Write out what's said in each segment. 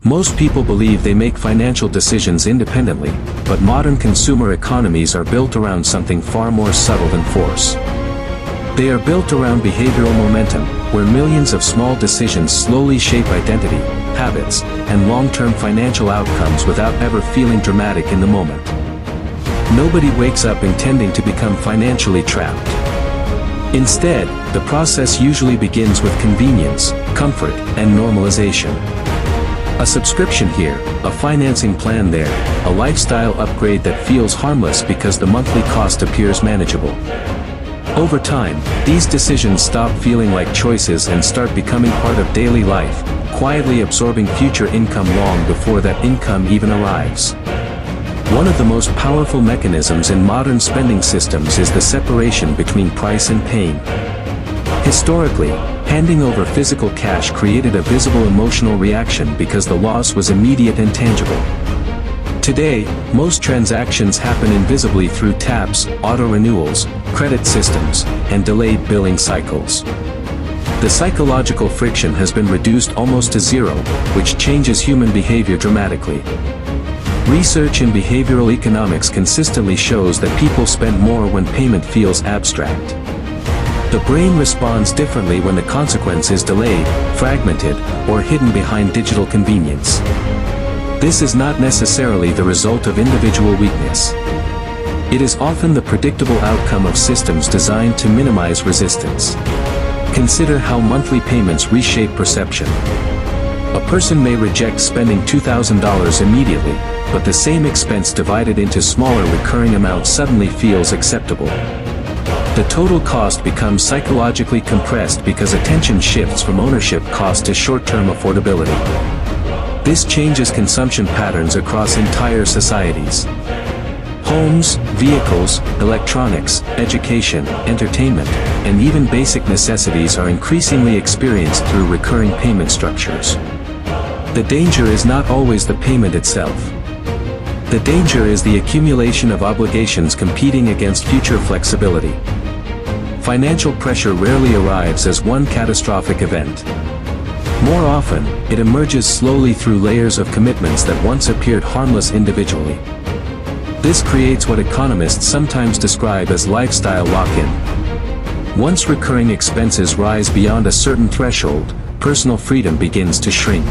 Most people believe they make financial decisions independently, but modern consumer economies are built around something far more subtle than force. They are built around behavioral momentum, where millions of small decisions slowly shape identity, habits, and long-term financial outcomes without ever feeling dramatic in the moment. Nobody wakes up intending to become financially trapped. Instead, the process usually begins with convenience, comfort, and normalization. A subscription here, a financing plan there, a lifestyle upgrade that feels harmless because the monthly cost appears manageable. Over time, these decisions stop feeling like choices and start becoming part of daily life, quietly absorbing future income long before that income even arrives. One of the most powerful mechanisms in modern spending systems is the separation between price and pain. Historically, handing over physical cash created a visible emotional reaction because the loss was immediate and tangible. Today, most transactions happen invisibly through taps, auto-renewals, credit systems, and delayed billing cycles. The psychological friction has been reduced almost to zero, which changes human behavior dramatically. Research in behavioral economics consistently shows that people spend more when payment feels abstract. The brain responds differently when the consequence is delayed, fragmented, or hidden behind digital convenience. This is not necessarily the result of individual weakness. It is often the predictable outcome of systems designed to minimize resistance. Consider how monthly payments reshape perception. A person may reject spending $2,000 immediately, but the same expense divided into smaller recurring amounts suddenly feels acceptable. The total cost becomes psychologically compressed because attention shifts from ownership cost to short-term affordability. This changes consumption patterns across entire societies. Homes, vehicles, electronics, education, entertainment, and even basic necessities are increasingly experienced through recurring payment structures. The danger is not always the payment itself. The danger is the accumulation of obligations competing against future flexibility. Financial pressure rarely arrives as one catastrophic event. More often, it emerges slowly through layers of commitments that once appeared harmless individually. This creates what economists sometimes describe as lifestyle lock-in. Once recurring expenses rise beyond a certain threshold, personal freedom begins to shrink.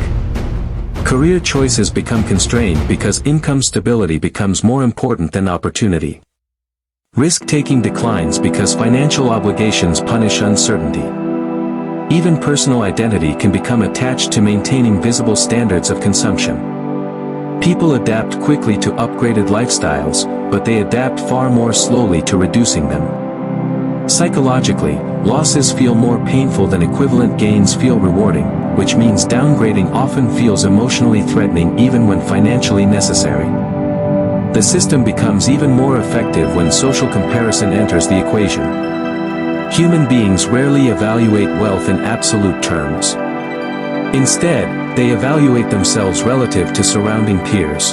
Career choices become constrained because income stability becomes more important than opportunity. Risk-taking declines because financial obligations punish uncertainty. Even personal identity can become attached to maintaining visible standards of consumption. People adapt quickly to upgraded lifestyles, but they adapt far more slowly to reducing them. Psychologically, losses feel more painful than equivalent gains feel rewarding, which means downgrading often feels emotionally threatening even when financially necessary. The system becomes even more effective when social comparison enters the equation. Human beings rarely evaluate wealth in absolute terms. Instead, they evaluate themselves relative to surrounding peers.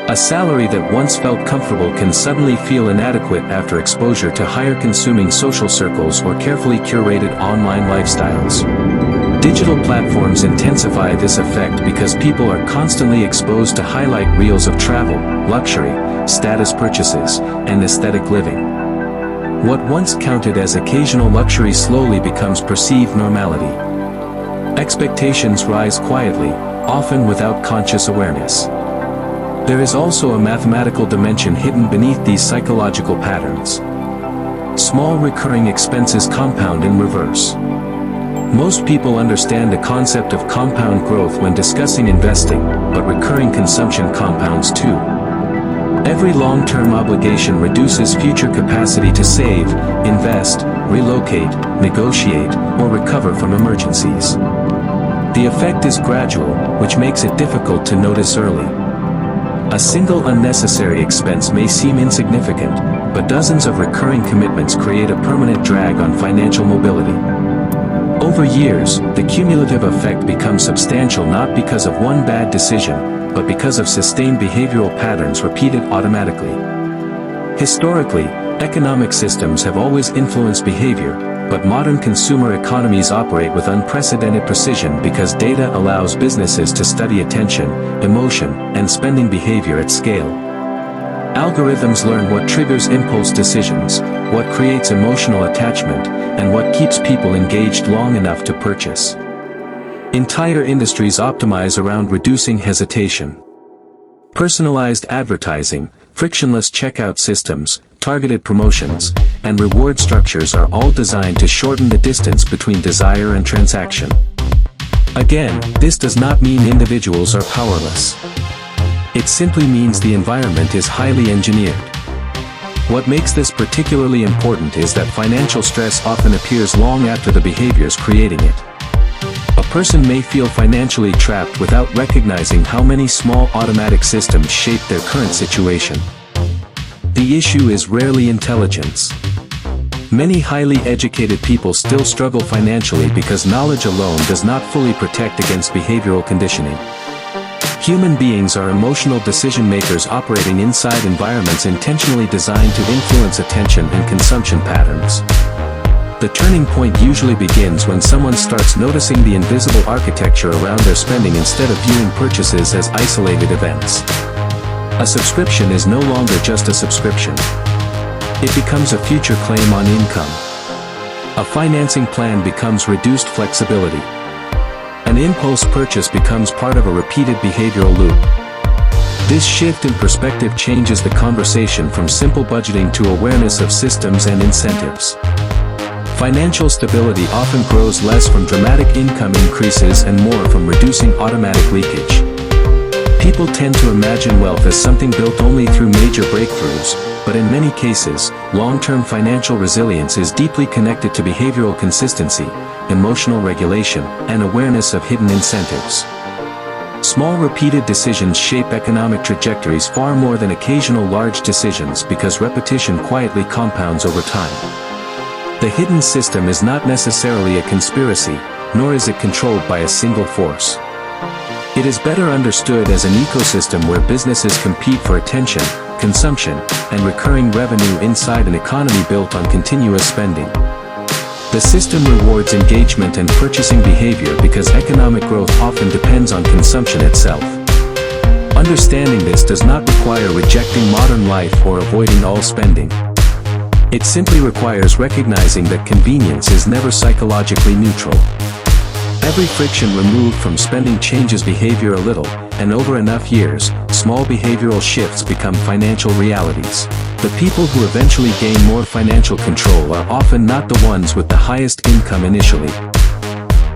A salary that once felt comfortable can suddenly feel inadequate after exposure to higher consuming social circles or carefully curated online lifestyles. Digital platforms intensify this effect because people are constantly exposed to highlight reels of travel, luxury, status purchases, and aesthetic living. What once counted as occasional luxury slowly becomes perceived normality. Expectations rise quietly, often without conscious awareness. There is also a mathematical dimension hidden beneath these psychological patterns. Small recurring expenses compound in reverse. Most people understand the concept of compound growth when discussing investing, but recurring consumption compounds too. Every long-term obligation reduces future capacity to save, invest, relocate, negotiate, or recover from emergencies. The effect is gradual, which makes it difficult to notice early. A single unnecessary expense may seem insignificant, but dozens of recurring commitments create a permanent drag on financial mobility. Over years, the cumulative effect becomes substantial not because of one bad decision, but because of sustained behavioral patterns repeated automatically. Historically, economic systems have always influenced behavior, but modern consumer economies operate with unprecedented precision because data allows businesses to study attention, emotion, and spending behavior at scale. Algorithms learn what triggers impulse decisions, what creates emotional attachment, and what keeps people engaged long enough to purchase. Entire industries optimize around reducing hesitation. Personalized advertising, frictionless checkout systems, targeted promotions, and reward structures are all designed to shorten the distance between desire and transaction. Again, this does not mean individuals are powerless. It simply means the environment is highly engineered. What makes this particularly important is that financial stress often appears long after the behaviors creating it. A person may feel financially trapped without recognizing how many small automatic systems shape their current situation. The issue is rarely intelligence. Many highly educated people still struggle financially because knowledge alone does not fully protect against behavioral conditioning. Human beings are emotional decision makers operating inside environments intentionally designed to influence attention and consumption patterns. The turning point usually begins when someone starts noticing the invisible architecture around their spending instead of viewing purchases as isolated events. A subscription is no longer just a subscription. It becomes a future claim on income. A financing plan becomes reduced flexibility. An impulse purchase becomes part of a repeated behavioral loop. This shift in perspective changes the conversation from simple budgeting to awareness of systems and incentives. Financial stability often grows less from dramatic income increases and more from reducing automatic leakage. People tend to imagine wealth as something built only through major breakthroughs, but in many cases, long-term financial resilience is deeply connected to behavioral consistency, emotional regulation, and awareness of hidden incentives. Small repeated decisions shape economic trajectories far more than occasional large decisions because repetition quietly compounds over time. The hidden system is not necessarily a conspiracy, nor is it controlled by a single force. It is better understood as an ecosystem where businesses compete for attention, consumption, and recurring revenue inside an economy built on continuous spending. The system rewards engagement and purchasing behavior because economic growth often depends on consumption itself. Understanding this does not require rejecting modern life or avoiding all spending. It simply requires recognizing that convenience is never psychologically neutral. Every friction removed from spending changes behavior a little, and over enough years, small behavioral shifts become financial realities. The people who eventually gain more financial control are often not the ones with the highest income initially.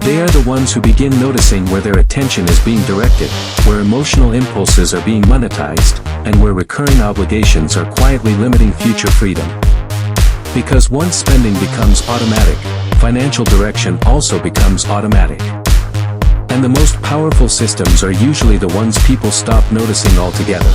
They are the ones who begin noticing where their attention is being directed, where emotional impulses are being monetized, and where recurring obligations are quietly limiting future freedom. Because once spending becomes automatic, financial direction also becomes automatic. And the most powerful systems are usually the ones people stop noticing altogether.